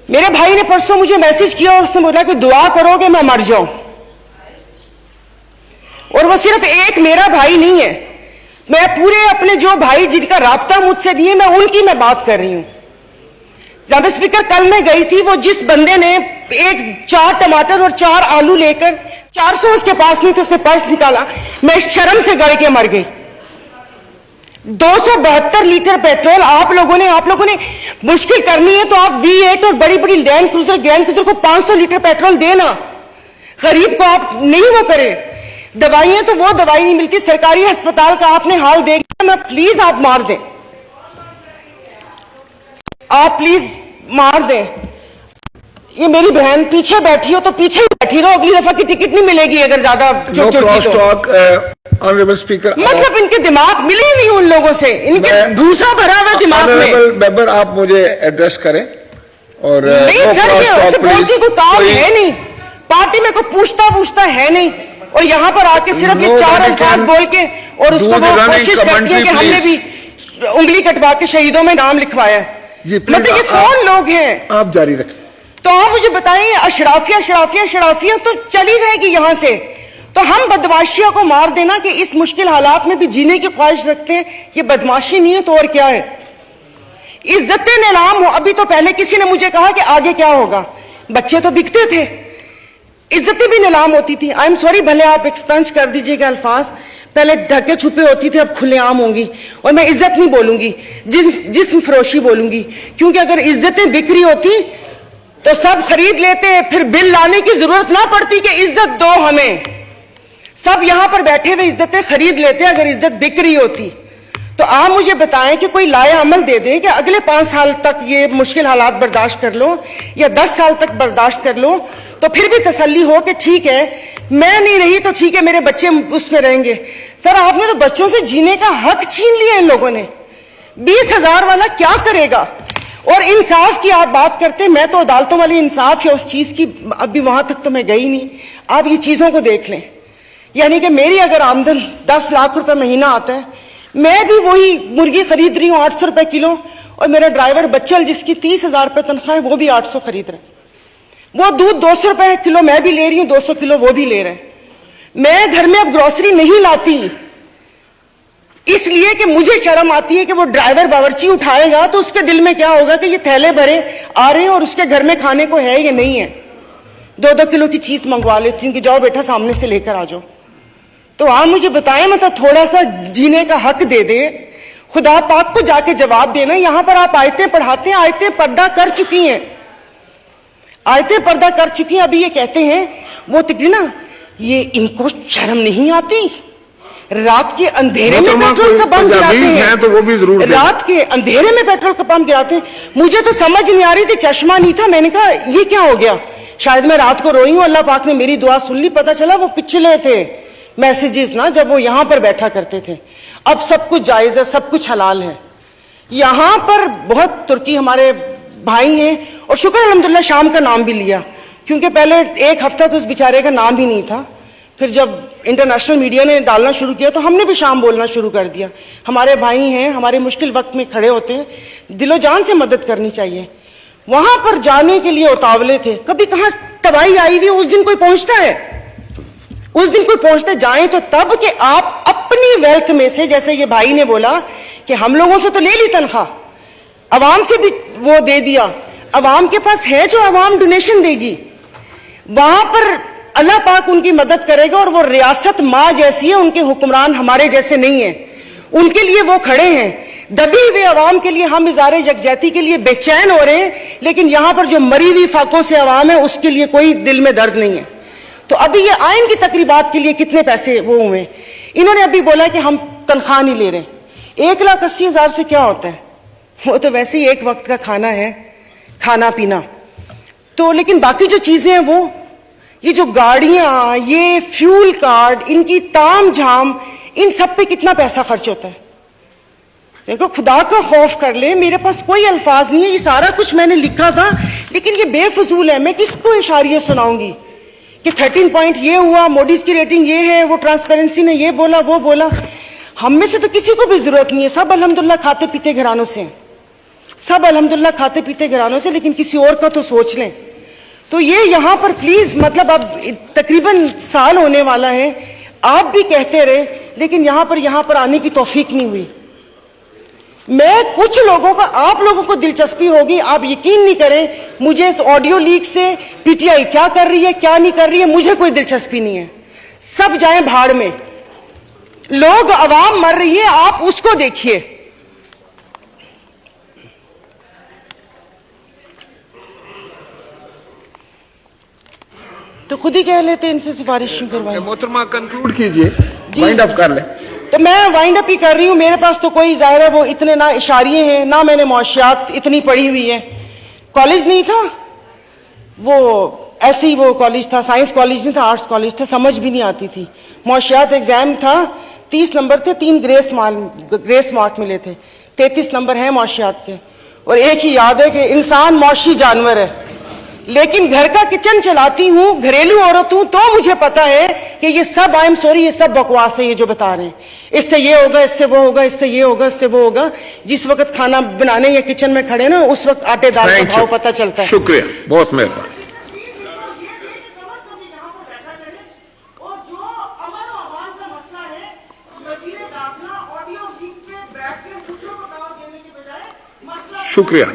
मेरे भाई ने परसों मुझे मैसेज किया और उसने बोला कि दुआ करोगे मैं मर जाऊं। और वो सिर्फ एक मेरा भाई नहीं है, मैं पूरे अपने जो भाई जिनका राब्ता मुझसे नहीं है, मैं उनकी मैं बात कर रही हूं। जनाब स्पीकर, कल मैं गई थी, वो जिस बंदे ने 4 टमाटर और 4 आलू लेकर 400 उसके पास नहीं थे, उसने पर्स निकाला, मैं शर्म से गड़ के मर गई। 272 लीटर पेट्रोल आप लोगों ने मुश्किल करनी है तो आप V8 और बड़ी बड़ी लैंड क्रूजर को 500 लीटर पेट्रोल देना, गरीब को आप नहीं वो करें। दवाइयां तो वो दवाई नहीं मिलती, सरकारी अस्पताल का आपने हाल देख लिया। मैं प्लीज आप मार दें, आप प्लीज मार दें। ये मेरी बहन पीछे बैठी हो तो पीछे ही बैठी रहो, अगली दफा की टिकट नहीं मिलेगी अगर ज्यादा चोट ऑनरेबल स्पीकर, मतलब इनके दिमाग मिले ही नहीं उन लोगों से, इनके भूसा भरा हुआ दिमाग में। मेंबर आप मुझे एड्रेस करें और नहीं सर, ये बोलती कोई काम है नहीं, पार्टी में कोई पूछता है नहीं, और यहाँ पर आके सिर्फ ये 4 अल्फाज बोल के और उसको वो कोशिश करती है कि हमने भी उंगली कटवा के शहीदों में नाम लिखवाया। मतलब ये कौन लोग हैं? आप जारी रखें। तो आप मुझे बताइए, अशराफिया तो चली जाएगी यहां से, तो हम बदमाशियों को मार देना कि इस मुश्किल हालात में भी जीने की ख्वाहिश रखते हैं, ये बदमाशी नहीं है तो और क्या है? इज्जतें नीलाम हो। अभी तो पहले किसी ने मुझे कहा कि आगे क्या होगा, बच्चे तो बिकते थे, इज्जतें भी नीलाम होती थी। आई एम सॉरी, भले आप एक्सपेंस कर दीजिएगा अल्फाज, पहले ढके छुपे होती थी, अब खुलेआम होंगी। और मैं इज्जत नहीं बोलूंगी, जिस्म फरोशी बोलूंगी, क्योंकि अगर इज्जतें बिक रही होती तो सब खरीद लेते, फिर बिल लाने की जरूरत ना पड़ती कि इज्जत दो हमें, सब यहां पर बैठे हुए इज्जतें खरीद लेते अगर इज्जत बिक रही होती। तो आप मुझे बताएं कि कोई लाया अमल दे दें कि अगले 5 साल तक ये मुश्किल हालात बर्दाश्त कर लो या 10 साल तक बर्दाश्त कर लो, तो फिर भी तसल्ली हो कि ठीक है मैं नहीं रही तो ठीक है मेरे बच्चे उसमें रहेंगे। सर आपने तो बच्चों से जीने का हक छीन लिया इन लोगों ने। 20,000 वाला क्या करेगा? और इंसाफ की आप बात करते, मैं तो अदालतों वाली इंसाफ या उस चीज की अभी वहां तक तो मैं गई नहीं। आप ये चीजों को देख लें, यानी कि मेरी अगर आमदन 10 लाख रुपए महीना आता है, मैं भी वही मुर्गी खरीद रही हूँ 800 रुपए किलो, और मेरा ड्राइवर बच्चल जिसकी 30,000 रुपए तनख्वाह है वो भी 800 खरीद रहे हैं। वो दूध 200 रुपए किलो मैं भी ले रही हूँ, 200 किलो वो भी ले रहे हैं। मैं घर में अब ग्रोसरी नहीं लाती इसलिए कि मुझे शर्म आती है कि वो ड्राइवर बावर्ची उठाएगा तो उसके दिल में क्या होगा कि ये थैले भरे आ रहे हैं और उसके घर में खाने को है या नहीं है। 2-2 किलो की चीज मंगवा लेती हूँ कि जाओ बेटा सामने से लेकर आ जाओ। तो आप मुझे बताएं, मतलब थोड़ा सा जीने का हक दे दे, खुदा पाक को जाके जवाब देना। यहां पर आप आयतें पढ़ाते हैं, आयतें पर्दा कर चुकी हैं, आयतें पर्दा कर चुकी हैं। अभी ये कहते हैं वो तकरीर ना, ये इनको शर्म नहीं आती, रात के अंधेरे में पेट्रोल का पंप गिराते हैं, तो वो भी जरूर रात के अंधेरे में पेट्रोल का पंप गिराते हैं। मुझे तो समझ नहीं आ रही थी, चश्मा नहीं था, मैंने कहा ये क्या हो गया, शायद मैं रात को रोई हूं, अल्लाह पाक ने मेरी दुआ सुन ली। पता चला वो पिछले थे मैसेजेस ना, जब वो यहां पर बैठा करते थे। अब सब कुछ जायज है, सब कुछ हलाल है। यहां पर बहुत तुर्की हमारे भाई हैं, और शुक्र अल्हम्दुलिल्लाह शाम का नाम भी लिया, क्योंकि पहले 1 हफ्ता तो उस बेचारे का नाम ही नहीं था। फिर जब इंटरनेशनल मीडिया ने डालना शुरू किया तो हमने भी शाम बोलना शुरू कर दिया। हमारे भाई हैं, हमारे मुश्किल वक्त में खड़े होते हैं, दिलो जान से मदद करनी चाहिए। वहां पर जाने के लिए उतावले थे, कभी कहां तबाही आई हुई, उस दिन कोई पहुंचता है, उस दिन कोई पहुंचते जाए तो तब कि आप अपनी वेल्थ में से, जैसे ये भाई ने बोला कि हम लोगों से तो ले ली तनख्वाह, अवाम से भी वो दे दिया, अवाम के पास है जो अवाम डोनेशन देगी, वहां पर अल्लाह पाक उनकी मदद करेगा। और वो रियासत माँ जैसी है, उनके हुक्मरान हमारे जैसे नहीं है, उनके लिए वो खड़े हैं। दबी हुए अवाम के लिए हम इज़ारे यकजहती के लिए बेचैन हो रहे हैं, लेकिन यहां पर जो मरी हुई फाकों से अवाम है उसके लिए कोई दिल में दर्द नहीं है। तो अभी ये आइन की तकरीबात के लिए कितने पैसे वो हुए, इन्होंने अभी बोला कि हम तनख्वाह नहीं ले रहे। 1,80,000 से क्या होता है, वो तो वैसे ही एक वक्त का खाना है, खाना पीना तो। लेकिन बाकी जो चीजें हैं वो, ये जो गाड़ियां, ये फ्यूल कार्ड, इनकी ताम झाम, इन सब पे कितना पैसा खर्च होता है। देखो खुदा का खौफ कर ले, मेरे पास कोई अल्फाज नहीं है, ये सारा कुछ मैंने लिखा था लेकिन ये बेफजूल है। मैं किसको इशारिया सुनाऊंगी कि 13 पॉइंट ये हुआ, मोडीज की रेटिंग ये है, वो ट्रांसपेरेंसी ने ये बोला वो बोला। हम में से तो किसी को भी जरूरत नहीं है, सब अल्हम्दुलिल्लाह खाते पीते घरानों से हैं, सब अल्हम्दुलिल्लाह खाते पीते घरानों से, लेकिन किसी और का तो सोच लें। तो ये यहाँ पर प्लीज, मतलब अब तकरीबन साल होने वाला है, आप भी कहते रहे, लेकिन यहाँ पर आने की तौफीक नहीं हुई। मैं कुछ लोगों का, आप लोगों को दिलचस्पी होगी, आप यकीन नहीं करें, मुझे इस ऑडियो लीक से पीटीआई क्या कर रही है क्या नहीं कर रही है मुझे कोई दिलचस्पी नहीं है। सब जाएं भाड़ में, लोग, अवाम मर रही है, आप उसको देखिए। तो खुद ही कह लेते इनसे सिफारिश क्यों करवाएं। मोहतरमा कंक्लूड कीजिए, वाइंड अप कर ले। तो मैं वाइंड अप ही कर रही हूं। मेरे पास तो कोई, जाहिर है वो इतने ना इशारिये हैं, ना मैंने मुआशियात इतनी पढ़ी हुई है। कॉलेज नहीं था वो, ऐसे ही वो कॉलेज था, साइंस कॉलेज नहीं था, आर्ट्स कॉलेज था, समझ भी नहीं आती थी। मुआशियात एग्जाम था, 30 नंबर थे, 3 ग्रेस मार्क मिले थे, 33 नंबर है मुआशियात के। और एक ही याद है कि इंसान मौशी जानवर है, लेकिन घर का किचन चलाती हूं, घरेलू औरत हूं, तो मुझे पता है कि ये सब, आई एम सॉरी, ये सब बकवास है ये जो बता रहे हैं। इससे ये होगा, इससे वो होगा, इससे ये होगा, इससे वो होगा। जिस वक्त खाना बनाने या किचन में खड़े ना, उस वक्त आटे दाल का भाव पता चलता है। शुक्रिया, बहुत मेहरबानी। शुक्रिया।